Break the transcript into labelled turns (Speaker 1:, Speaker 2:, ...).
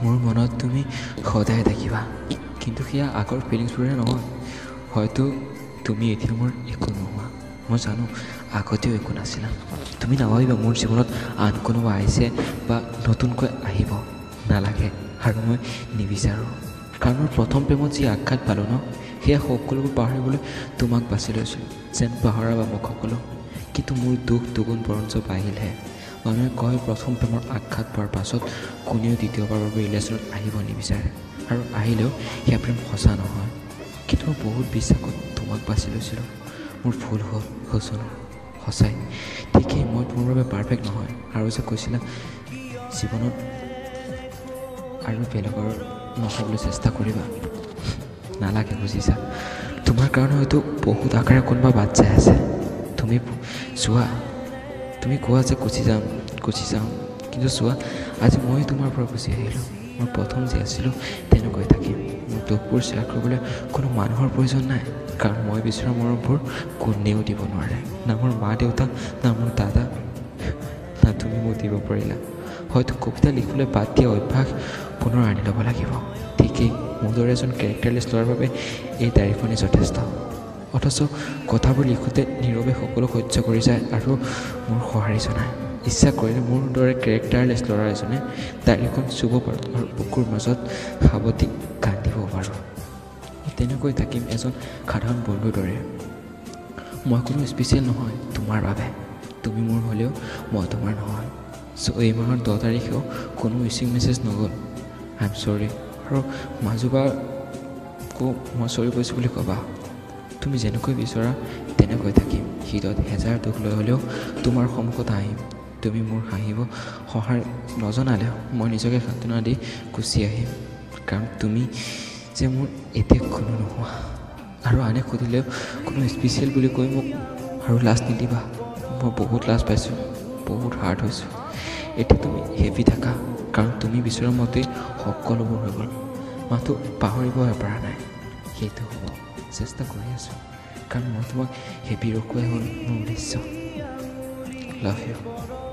Speaker 1: মোৰ মনত তুমি সদায় থাকিবা কিন্তু সেয়া আগৰ ফিলিংছবোৰে নহয় হয়তো তুমি এতিয়া মোৰ একো নোহোৱা মই জানো আগতেও একো নাছিলা তুমি নাভাবিবা মোৰ জীৱনত আন কোনোবা আহিছে বা নতুনকৈ আহিব নালাগে আৰু মই নিবিচাৰোঁ কাৰণ মোৰ প্ৰথম প্ৰেমত যি আঘাত পালোঁ ন সেয়া সকলোবোৰ পাহৰিবলৈ তোমাক বাছি লৈছিলোঁ যেন পাহৰা বা মোক সকলো কিন্তু মোৰ দুখ দুগুণ বৰঞ্চ বাঢ়িলহে মানুহে কয় প্ৰথম প্ৰেমৰ আঘাত পোৱাৰ পাছত কোনেও দ্বিতীয়বাৰৰ বাবে ৰিলেশ্যনত আহিব নিবিচাৰে আৰু আহিলেও সেয়া প্ৰেম সঁচা নহয় কিন্তু মই বহুত বিশ্বাসত তোমাক বাছি লৈছিলোঁ মোৰ ভুল হ'ল হৈছোঁ সঁচাই ঠিকেই মই তোমাৰ বাবে পাৰফেক্ট নহয় আৰু যে কৈছিলা জীৱনত আৰু বেলেগৰ নহ'বলৈ চেষ্টা কৰিবা নালাগে বুজিছা তোমাৰ কাৰণে হয়তো বহুত আকাৰে কোনোবা বাট চাই আছে তুমি চোৱা তুমি কোৱা যে গুচি যাম কিন্তু চোৱা আজি মই তোমাৰ পৰা গুচি আহিলোঁ মই প্ৰথম যি আছিলোঁ তেনেকৈ থাকিম মোৰ দুখবোৰ শ্বেয়াৰ কৰিবলৈ কোনো মানুহৰ প্ৰয়োজন নাই কাৰণ মই বিচৰা মৰমবোৰ কোনেও দিব নোৱাৰে না মোৰ মা দেউতা না মোৰ দাদা না তুমি মোক দিব পাৰিলা হয়তো কবিতা লিখিবলৈ বাদ দিয়া অভ্যাস পুনৰ আনি ল'ব লাগিব ঠিকেই মোৰ দৰে এজন কেৰেক্টাৰলেছ ল'ৰাৰ বাবে এই ডায়েৰীখনেই যথেষ্ট অথচ কথাবোৰ লিখোঁতে নীৰৱে সকলো সহ্য কৰি যায় আৰু মোৰ সঁহাৰি জনায় ইচ্ছা কৰিলে মোৰ দৰে কেৰেক্টাৰলেছ ল'ৰা এজনে ডায়েৰীখন চুব পাৰোঁ আৰু বুকুৰ মাজত সাৱটি কান্দিব পাৰোঁ তেনেকৈ থাকিম এজন সাধাৰণ বন্ধুৰ দৰে মই কোনো স্পেচিয়েল নহয় তোমাৰ বাবে তুমি মোৰ হ'লেও মই তোমাৰ নহয় চ' এই মাহৰ 10 তাৰিখেও কোনো উইচিং মেছেজ নগ'ল আই এম চৰি আৰু মাজুবাকো মই চৰি কৈছোঁ বুলি ক'বা তুমি যেনেকৈ বিচৰা তেনেকৈ থাকিম হৃদয়ত হেজাৰ দুখ লৈ হ'লেও তোমাৰ সন্মুখত আহিম তুমি মোৰ হাঁহিব সঁহাৰি নজনালেও মই নিজকে সান্তনা দি গুচি আহিম কাৰণ তুমি যে মোৰ এতিয়া কোনো নোহোৱা আৰু আনে সুধিলেও কোনো স্পেচিয়েল বুলি কৈ মোক আৰু লাজ নিদিবা মই বহুত লাজ পাইছোঁ বহুত হাৰ্ট হৈছোঁ এতিয়া তুমি হেভি থাকা কাৰণ তুমি বিচৰা মতেই সকলোবোৰ হৈ গ'ল মাথো পাহৰিবই পৰা নাই সেইটো হ'ব চেষ্টা কৰি আছোঁ কাৰণ মই তোমাক হেভি ৰখোৱাই হ'ল মোৰ উদ্দেশ্য লাভ ইউ